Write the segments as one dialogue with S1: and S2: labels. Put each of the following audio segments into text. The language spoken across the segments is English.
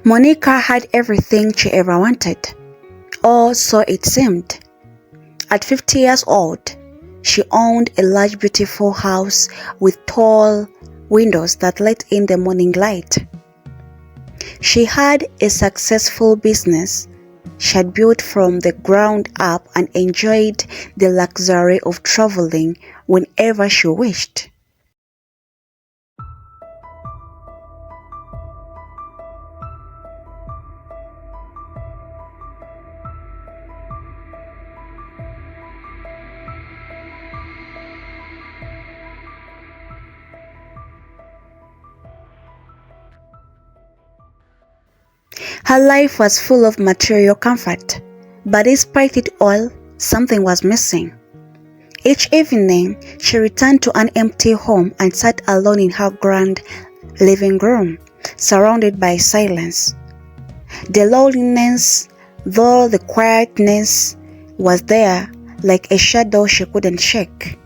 S1: Monica had everything she ever wanted, or so it seemed. At 50 years old, she owned a large beautiful house with tall windows that let in the morning light. She had a successful business she had built from the ground up and enjoyed the luxury of traveling whenever she wished. Her life was full of material comfort, but despite it all, something was missing. Each evening, she returned to an empty home and sat alone in her grand living room, surrounded by silence. The loneliness, though the quietness, was there like a shadow she couldn't shake.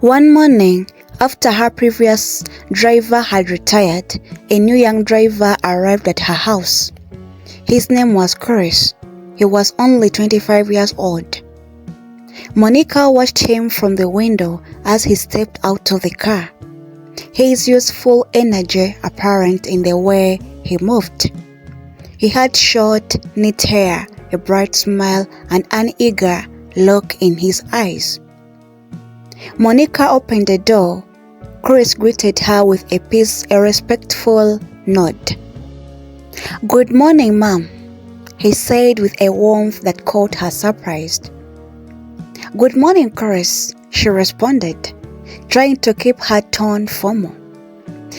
S1: One morning, after her previous driver had retired, a new young driver arrived at her house. His name was Chris. He was only 25 years old. Monica watched him from the window as he stepped out of the car, his youthful energy apparent in the way he moved. He had short, neat hair, a bright smile, and an eager look in his eyes. Monica opened the door. Chris greeted her with a respectful nod. "Good morning, ma'am," he said with a warmth that caught her surprised. "Good morning, Chris," she responded, trying to keep her tone formal.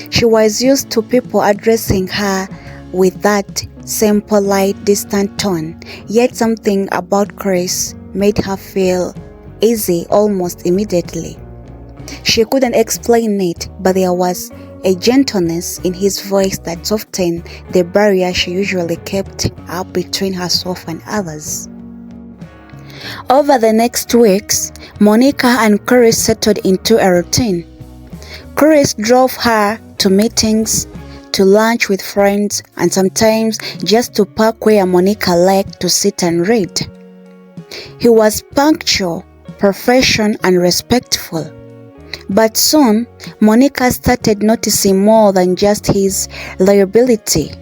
S1: She was used to people addressing her with that same polite, distant tone, yet something about Chris made her feel easy almost immediately. She couldn't explain it, but there was a gentleness in his voice that softened the barrier she usually kept up between herself and others. Over the next weeks, Monica and Chris settled into a routine. Chris drove her to meetings, to lunch with friends, and sometimes just to park where Monica liked to sit and read. He was punctual, professional, and respectful. But soon, Monica started noticing more than just his reliability.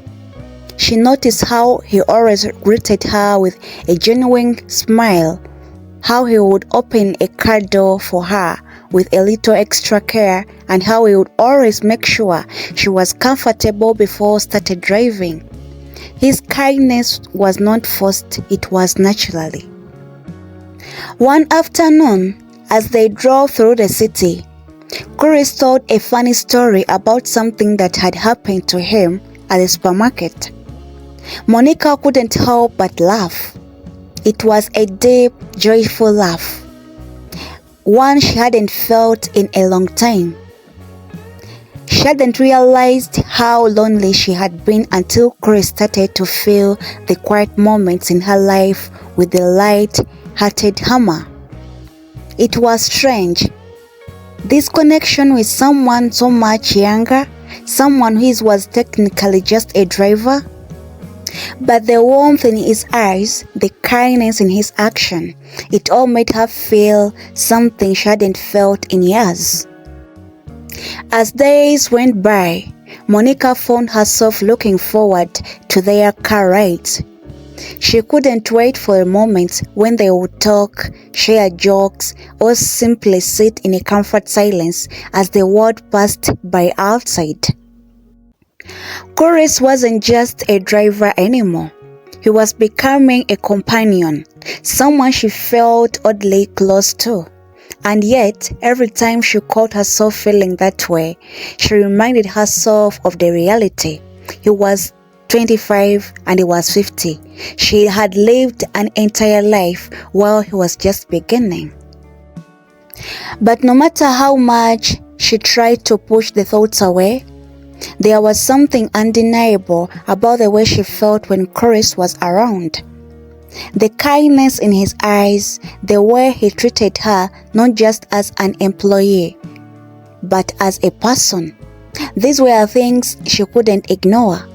S1: She noticed how he always greeted her with a genuine smile, how he would open a car door for her with a little extra care, and how he would always make sure she was comfortable before started driving. His kindness was not forced, it was naturally. One afternoon, as they drove through the city, Chris told a funny story about something that had happened to him at the supermarket. Monica couldn't help but laugh. It was a deep, joyful laugh, one she hadn't felt in a long time. She hadn't realized how lonely she had been until Chris started to fill the quiet moments in her life with the light-hearted humor. It was strange. This connection with someone so much younger, someone who was technically just a driver, but the warmth in his eyes, the kindness in his action, it all made her feel something she hadn't felt in years. As days went by, Monica found herself looking forward to their car rides. She couldn't wait for a moment when they would talk, share jokes, or simply sit in a comfort silence as the world passed by outside. Chris wasn't just a driver anymore. He was becoming a companion, someone she felt oddly close to. And yet, every time she caught herself feeling that way, she reminded herself of the reality. He was 25 and he was 50. She had lived an entire life while he was just beginning. But no matter how much she tried to push the thoughts away, there was something undeniable about the way she felt when Chris was around. The kindness in his eyes, the way he treated her not just as an employee, but as a person. These were things she couldn't ignore.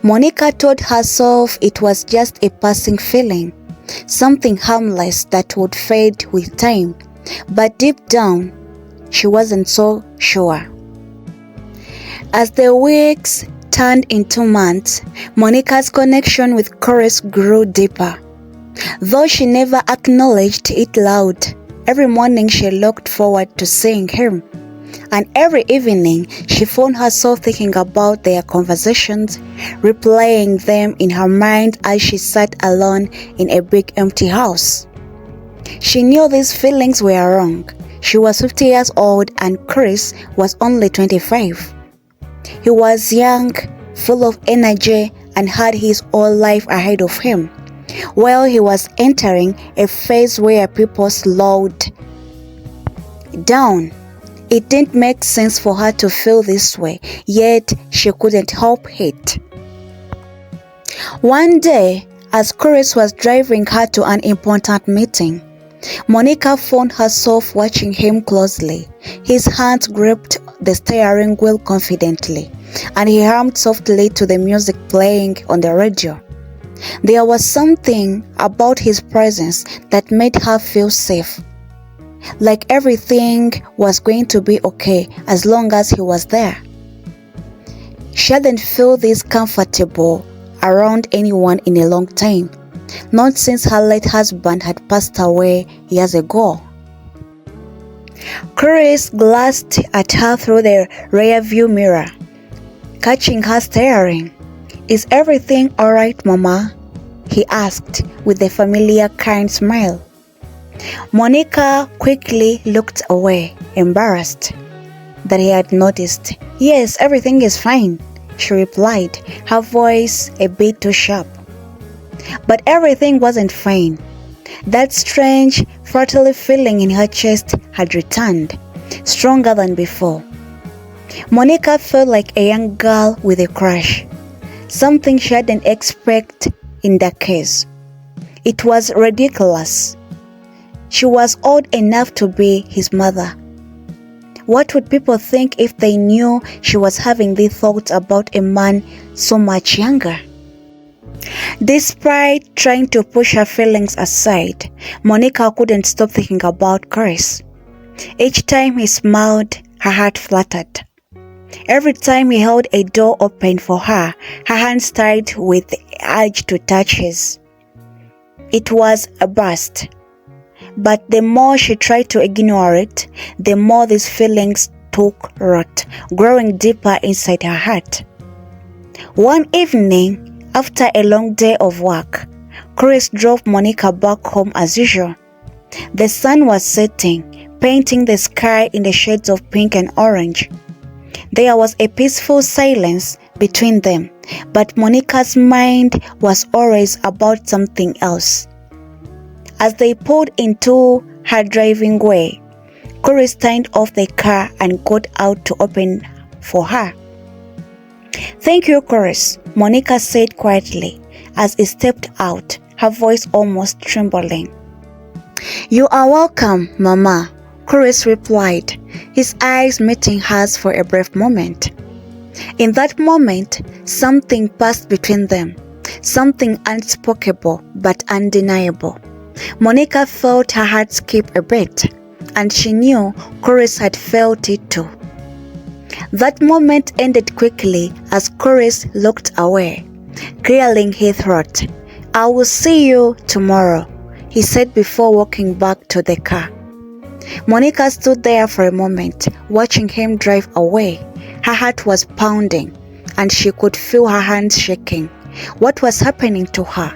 S1: Monica told herself it was just a passing feeling, something harmless that would fade with time, but deep down, she wasn't so sure. As the weeks turned into months, Monica's connection with Chris grew deeper. Though she never acknowledged it loud, every morning she looked forward to seeing him. And every evening, she found herself thinking about their conversations, replaying them in her mind as she sat alone in a big empty house. She knew these feelings were wrong. She was 50 years old and Chris was only 25. He was young, full of energy, and had his whole life ahead of him, while he was entering a phase where people slowed down. It didn't make sense for her to feel this way, yet she couldn't help it. One day, as Chris was driving her to an important meeting, Monica found herself watching him closely. His hands gripped the steering wheel confidently, and he hummed softly to the music playing on the radio. There was something about his presence that made her feel safe, like everything was going to be okay as long as he was there. She hadn't felt this comfortable around anyone in a long time, not since her late husband had passed away years ago. Chris glanced at her through the rearview mirror, catching her staring. "Is everything alright, Mama?" he asked with a familiar kind smile. Monica quickly looked away, embarrassed that he had noticed. "Yes, everything is fine," she replied, her voice a bit too sharp. But everything wasn't fine. That strange, fertile feeling in her chest had returned, stronger than before. Monica felt like a young girl with a crush, something she hadn't expected in that case. It was ridiculous. She was old enough to be his mother. What would people think if they knew she was having these thoughts about a man so much younger? Despite trying to push her feelings aside, Monica couldn't stop thinking about Chris. Each time he smiled, her heart fluttered. Every time he held a door open for her, her hand stirred with the urge to touch his. It was a burst. But the more she tried to ignore it, the more these feelings took root, growing deeper inside her heart. One evening, after a long day of work, Chris drove Monica back home as usual. The sun was setting, painting the sky in the shades of pink and orange. There was a peaceful silence between them, but Monica's mind was always about something else. As they pulled into her driving way, Chris turned off the car and got out to open for her. "Thank you, Chris," Monica said quietly as he stepped out, her voice almost trembling. "You are welcome, Mama," Chris replied, his eyes meeting hers for a brief moment. In that moment, something passed between them, something unspeakable but undeniable. Monica felt her heart skip a beat, and she knew Chris had felt it too. That moment ended quickly as Chris looked away, clearing his throat. "I will see you tomorrow," he said before walking back to the car. Monica stood there for a moment, watching him drive away. Her heart was pounding, and she could feel her hands shaking. What was happening to her?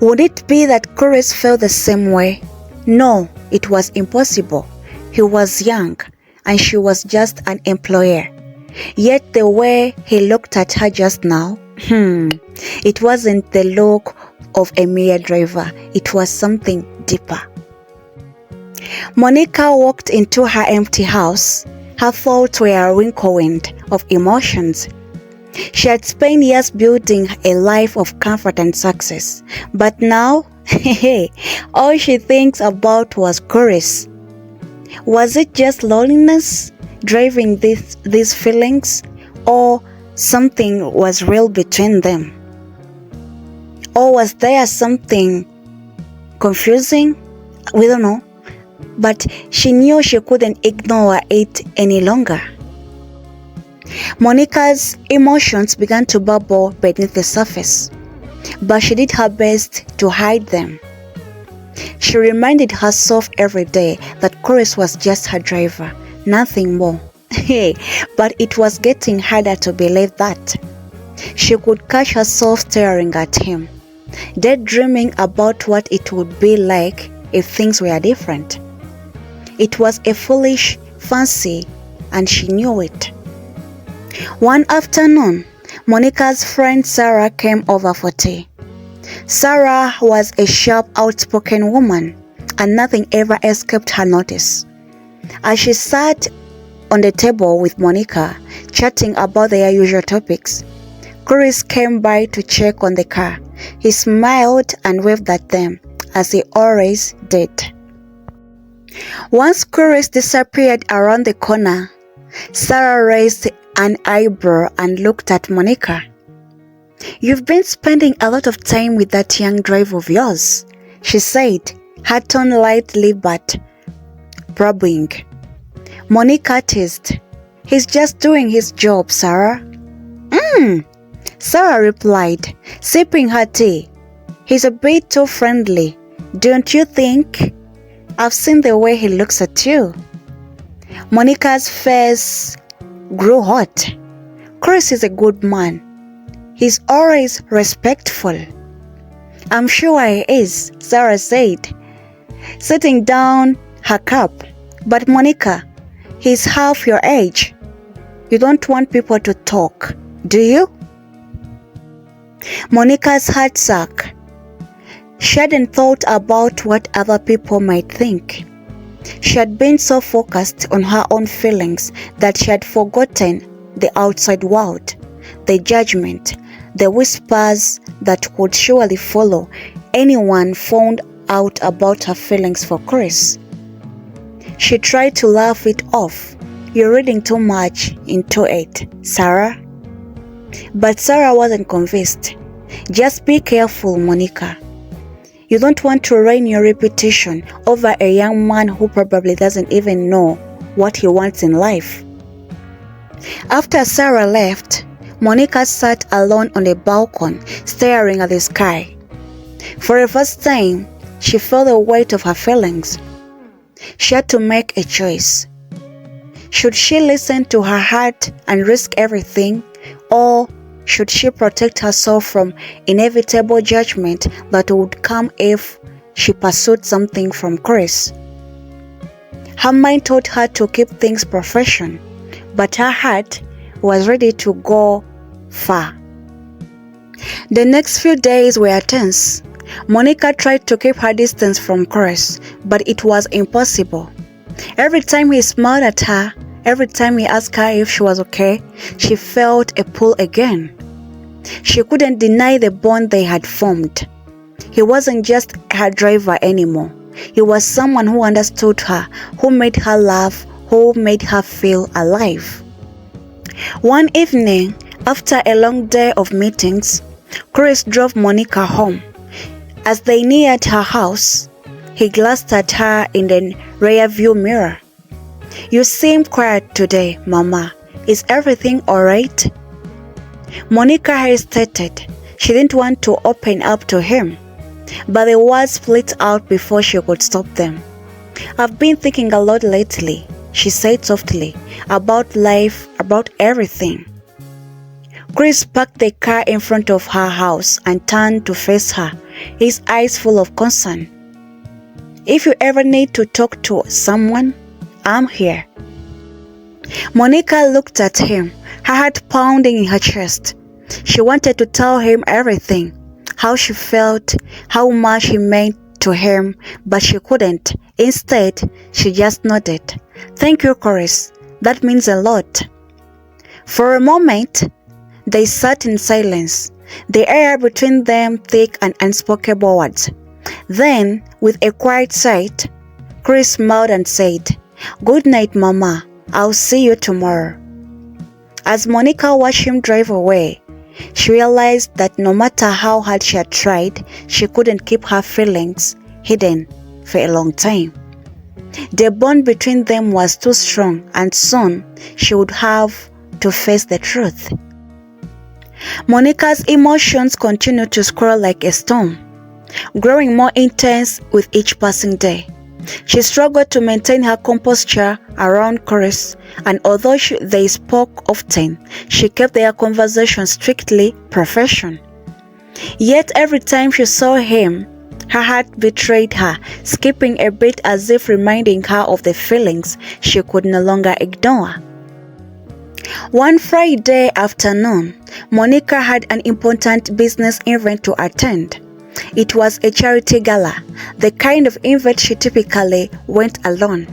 S1: Would it be that Chris felt the same way? No, it was impossible. He was young, and she was just an employer. Yet the way he looked at her just now, it wasn't the look of a mere driver. It was something deeper. Monica walked into her empty house. Her thoughts were a whirlwind of emotions. She had spent years building a life of comfort and success, but now, all she thinks about was Chris. Was it just loneliness driving these feelings, or something was real between them. Or was there something confusing? We don't know. But she knew she couldn't ignore it any longer. Monica's emotions began to bubble beneath the surface, but she did her best to hide them. She reminded herself every day that Chris was just her driver, nothing more. But it was getting harder to believe that. She could catch herself staring at him, daydreaming about what it would be like if things were different. It was a foolish fancy, and she knew it. One afternoon, Monica's friend Sarah came over for tea. Sarah was a sharp, outspoken woman, and nothing ever escaped her notice. As she sat on the table with Monica, chatting about their usual topics, Chris came by to check on the car. He smiled and waved at them, as he always did. Once Chris disappeared around the corner, Sarah raised an eyebrow and looked at Monica. "You've been spending a lot of time with that young driver of yours," she said, her tone lightly but probing. Monica teased, "He's just doing his job, Sarah." Sarah replied, sipping her tea. "He's a bit too friendly, don't you think? I've seen the way he looks at you." Monica's face grew hot. "Chris is a good man. He's always respectful." "I'm sure he is," Sarah said, setting down her cup. "But Monica, he's half your age. You don't want people to talk, do you?" Monica's heart sank. She hadn't thought about what other people might think. She had been so focused on her own feelings that she had forgotten the outside world, the judgment, the whispers that would surely follow anyone found out about her feelings for Chris. She tried to laugh it off. "You're reading too much into it, Sarah." But Sarah wasn't convinced. "Just be careful, Monica. You don't want to ruin your reputation over a young man who probably doesn't even know what he wants in life." After Sarah left, Monica sat alone on the balcony, staring at the sky. For the first time, she felt the weight of her feelings. She had to make a choice. Should she listen to her heart and risk everything, or should she protect herself from inevitable judgment that would come if she pursued something from Chris? Her mind told her to keep things professional, but her heart was ready to go far. The next few days were tense. Monica tried to keep her distance from Chris, but it was impossible. Every time he smiled at her, every time he asked her if she was okay, she felt a pull again. She couldn't deny the bond they had formed. He wasn't just her driver anymore. He was someone who understood her, who made her laugh, who made her feel alive. One evening, after a long day of meetings, Chris drove Monica home. As they neared her house, he glanced at her in the rearview mirror. "You seem quiet today, Mama. Is everything alright?" Monica hesitated. She didn't want to open up to him, but the words split out before she could stop them. "I've been thinking a lot lately," she said softly, "about life, about everything." Chris parked the car in front of her house and turned to face her, his eyes full of concern. "If you ever need to talk to someone, I'm here." Monica looked at him, her heart pounding in her chest. She wanted to tell him everything, how she felt, how much he meant to him, but she couldn't. Instead, she just nodded. "Thank you, Chris. That means a lot." For a moment, they sat in silence, the air between them thick and unspoken words. Then, with a quiet sigh, Chris smiled and said, "Good night, Mama. I'll see you tomorrow." As Monica watched him drive away, she realized that no matter how hard she had tried, she couldn't keep her feelings hidden for a long time. The bond between them was too strong, and soon she would have to face the truth. Monica's emotions continued to swirl like a storm, growing more intense with each passing day. She struggled to maintain her composure around Chris, and although they spoke often, she kept their conversation strictly professional. Yet every time she saw him, her heart betrayed her, skipping a beat as if reminding her of the feelings she could no longer ignore. One Friday afternoon, Monica had an important business event to attend. It was a charity gala, the kind of event she typically went alone,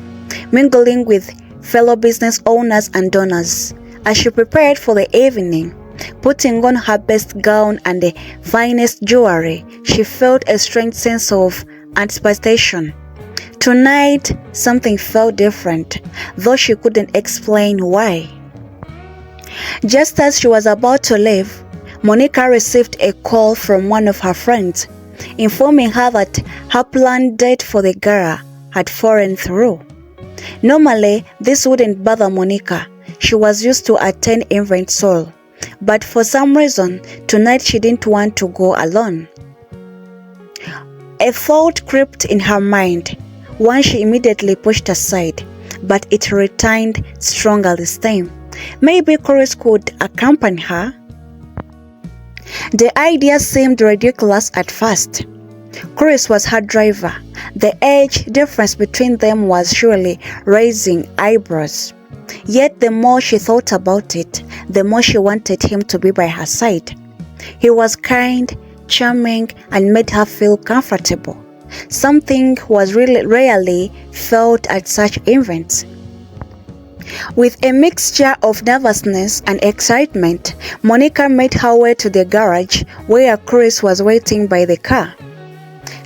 S1: mingling with fellow business owners and donors. As she prepared for the evening, putting on her best gown and the finest jewelry, she felt a strange sense of anticipation. Tonight, something felt different, though she couldn't explain why. Just as she was about to leave, Monica received a call from one of her friends, informing her that her planned date for the gala had fallen through. Normally, this wouldn't bother Monica. She was used to attend events solo, but for some reason, tonight she didn't want to go alone. A thought crept in her mind, one she immediately pushed aside, but it returned stronger this time. Maybe Chris could accompany her. The idea seemed ridiculous at first. Chris was her driver. The age difference between them was surely raising eyebrows. Yet the more she thought about it, the more she wanted him to be by her side. He was kind, charming, and made her feel comfortable. Something was really rarely felt at such events. With a mixture of nervousness and excitement, Monica made her way to the garage where Chris was waiting by the car.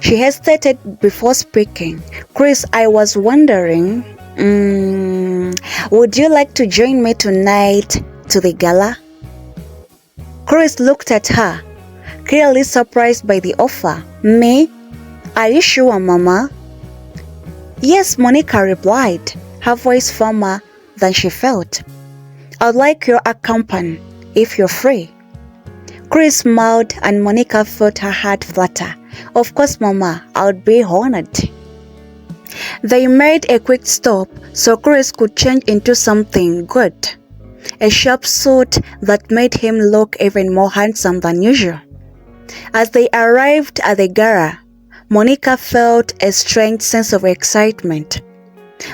S1: She hesitated before speaking. "Chris, I was wondering, would you like to join me tonight to the gala?" Chris looked at her, clearly surprised by the offer. "Me? Are you sure, Mama?" "Yes," Monica replied, her voice firmer than she felt. "I'd like your company if you're free." Chris smiled and Monica felt her heart flutter. "Of course, Mama, I would be honored." They made a quick stop so Chris could change into something good, a sharp suit that made him look even more handsome than usual. As they arrived at the gala, Monica felt a strange sense of excitement.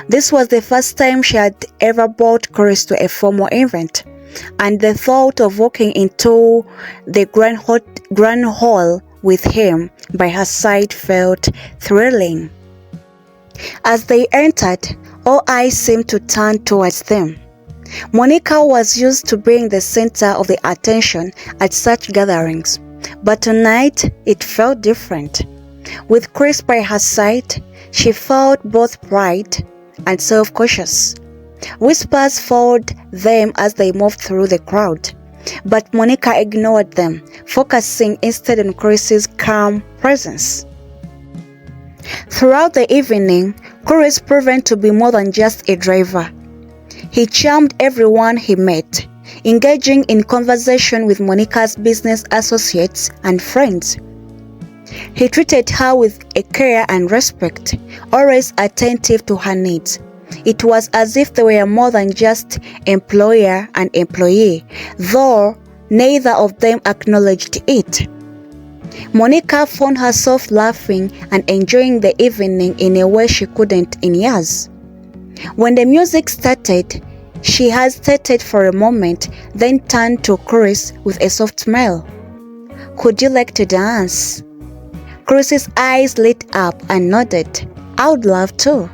S1: This was the first time she had ever brought Chris to a formal event, and the thought of walking into the grand hall with him by her side felt thrilling. As they entered, all eyes seemed to turn towards them. Monica was used to being the center of the attention at such gatherings, but tonight it felt different. With Chris by her side, she felt both pride and self-conscious. Whispers followed them as they moved through the crowd, but Monica ignored them, focusing instead on Chris's calm presence. Throughout the evening, Chris proved to be more than just a driver. He charmed everyone he met, engaging in conversation with Monica's business associates and friends. He treated her with a care and respect, always attentive to her needs. It was as if they were more than just employer and employee, though neither of them acknowledged it. Monica found herself laughing and enjoying the evening in a way she couldn't in years. When the music started, she hesitated for a moment, then turned to Chris with a soft smile. "Would you like to dance?" Chris's eyes lit up and nodded. "I would love to."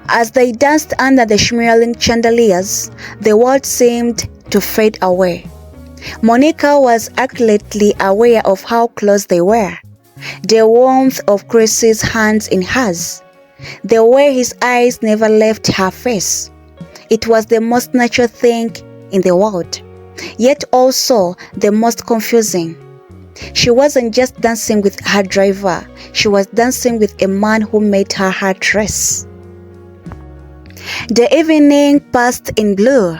S1: As they danced under the shimmering chandeliers, the world seemed to fade away. Monica was acutely aware of how close they were. The warmth of Chris's hands in hers. The way his eyes never left her face. It was the most natural thing in the world, yet also the most confusing. She wasn't just dancing with her driver, she was dancing with a man who made her heart race. The evening passed in blue,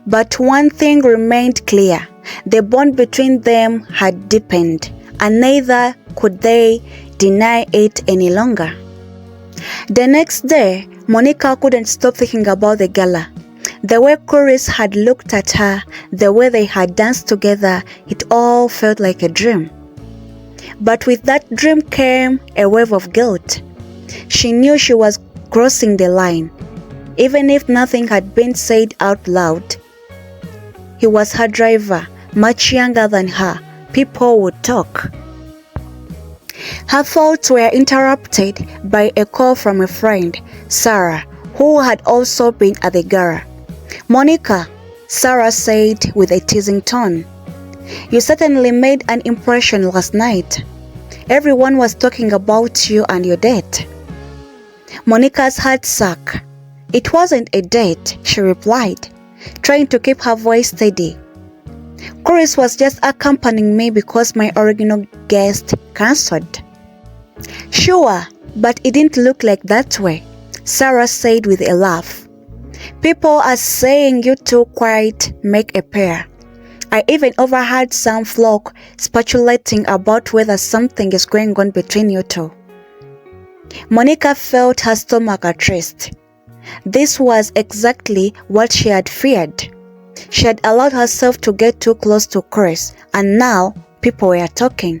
S1: but one thing remained clear. The bond between them had deepened, and neither could they deny it any longer. The next day, Monica couldn't stop thinking about the gala. The way Chris had looked at her, the way they had danced together, it all felt like a dream. But with that dream came a wave of guilt. She knew she was crossing the line, even if nothing had been said out loud. He was her driver, much younger than her. People would talk. Her thoughts were interrupted by a call from a friend, Sarah, who had also been at the gala. "Monica," Sarah said with a teasing tone, "you certainly made an impression last night. Everyone was talking about you and your date." Monica's heart sank. "It wasn't a date," she replied, trying to keep her voice steady. "Chris was just accompanying me because my original guest cancelled." "Sure, but it didn't look like that way," Sarah said with a laugh. "People are saying you two quite make a pair. I even overheard some flock speculating about whether something is going on between you two." Monica felt her stomach at rest. This was exactly what she had feared. She had allowed herself to get too close to Chris, and now people were talking.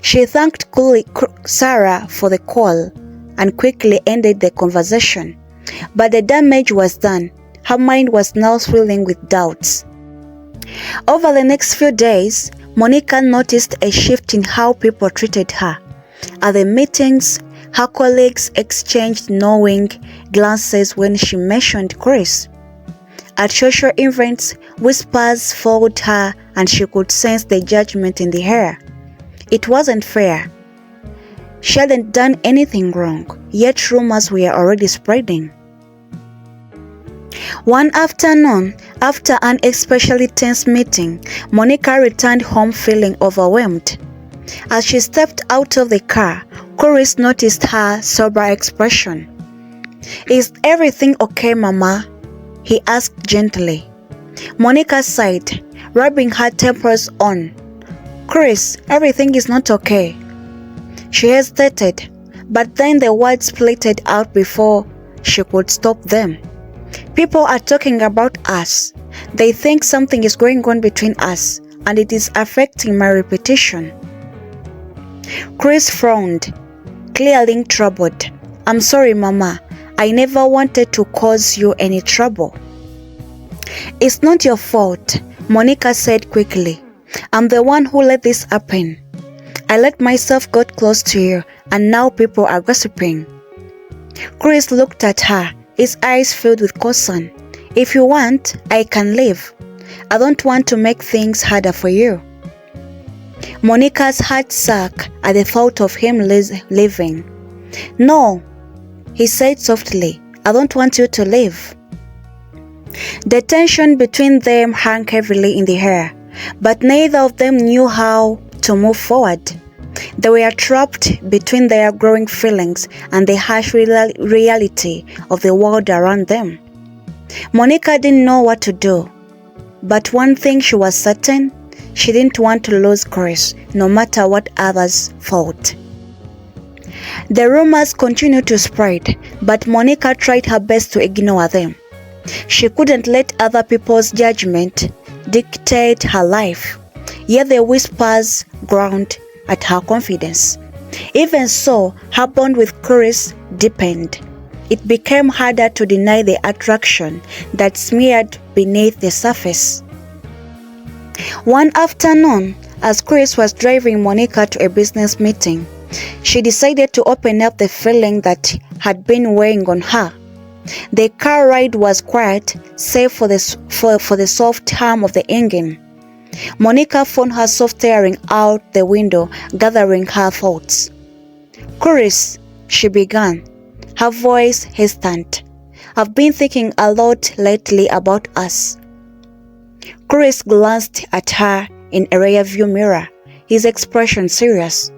S1: She thanked Sarah for the call and quickly ended the conversation. But the damage was done. Her mind was now swirling with doubts. Over the next few days, Monica noticed a shift in how people treated her. At the meetings, her colleagues exchanged knowing glances when she mentioned Chris. At social events, whispers followed her and she could sense the judgment in the air. It wasn't fair. She hadn't done anything wrong, yet rumors were already spreading. One afternoon, after an especially tense meeting, Monica returned home feeling overwhelmed. As she stepped out of the car, Chris noticed her sober expression. "Is everything okay, Mama?" he asked gently. Monica sighed, rubbing her temples on. "Chris, everything is not okay." She hesitated, but then the words splattered out before she could stop them. "People are talking about us. They think something is going on between us, and it is affecting my reputation." Chris frowned, clearly troubled. "I'm sorry, Mama. I never wanted to cause you any trouble." "It's not your fault," Monica said quickly. "I'm the one who let this happen. I let myself get close to you, and now people are gossiping." Chris looked at her, his eyes filled with caution. "If you want, I can leave. I don't want to make things harder for you." Monica's heart sank at the thought of him leaving. "No," he said softly, "I don't want you to leave." The tension between them hung heavily in the air, but neither of them knew how to move forward. They were trapped between their growing feelings and the harsh reality of the world around them. Monica didn't know what to do, but one thing she was certain, she didn't want to lose Chris, no matter what others thought. The rumors continued to spread, but Monica tried her best to ignore them. She couldn't let other people's judgment dictate her life, yet the whispers ground at her confidence. Even so, her bond with Chris deepened. It became harder to deny the attraction that smeared beneath the surface. One afternoon, as Chris was driving Monica to a business meeting, she decided to open up the feeling that had been weighing on her. The car ride was quiet, save for the soft hum of the engine. Monica found herself staring out the window, gathering her thoughts. "Chris," she began, her voice hesitant. I've been thinking a lot lately about us. Chris glanced at her in a rearview mirror, his expression serious.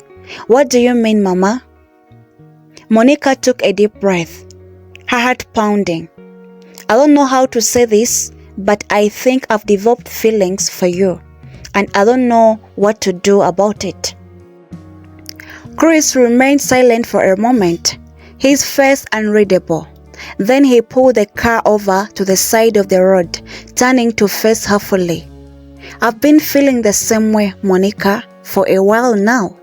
S1: What do you mean, Mama? Monica took a deep breath, her heart pounding. I don't know how to say this, but I think I've developed feelings for you, and I don't know what to do about it. Chris remained silent for a moment, his face unreadable. Then he pulled the car over to the side of the road, turning to face her fully. I've been feeling the same way, Monica, for a while now.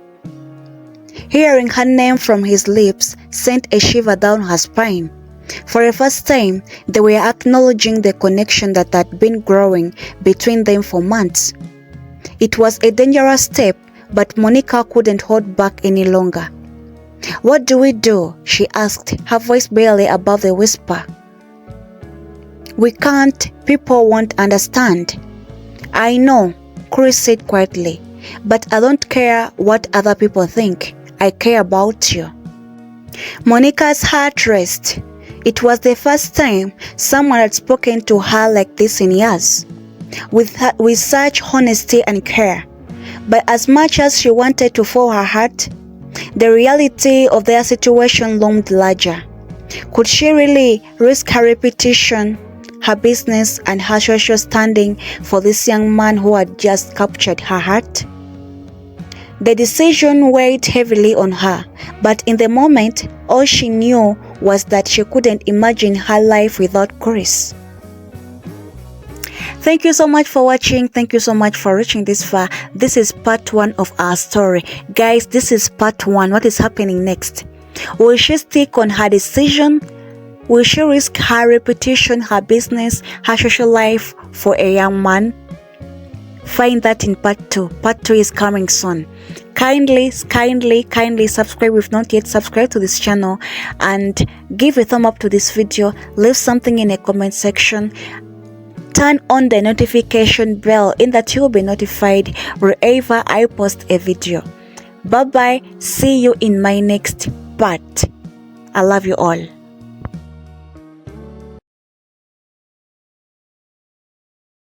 S1: Hearing her name from his lips sent a shiver down her spine. For the first time, they were acknowledging the connection that had been growing between them for months. It was a dangerous step, but Monica couldn't hold back any longer. What do we do? She asked, her voice barely above the whisper. We can't. People won't understand. I know, Chris said quietly, but I don't care what other people think. I care about you. Monica's heart raced. It was the first time someone had spoken to her like this in years, with such honesty and care. But as much as she wanted to follow her heart, the reality of their situation loomed larger. Could she really risk her reputation, her business, and her social standing for this young man who had just captured her heart? The decision weighed heavily on her, but in the moment, all she knew was that she couldn't imagine her life without Chris. Thank you so much for watching. Thank you so much for reaching this far. This is part 1 of our story. Guys, this is part 1. What is happening next? Will she stick on her decision? Will she risk her reputation, her business, her social life for a young man? Find that in part 2. Part 2 is coming soon. Kindly subscribe if not yet subscribed to this channel, and give a thumb up to this video. Leave something in a comment section. Turn on the notification bell in that you'll be notified wherever I post a video. Bye bye. See you in my next part. I love you all.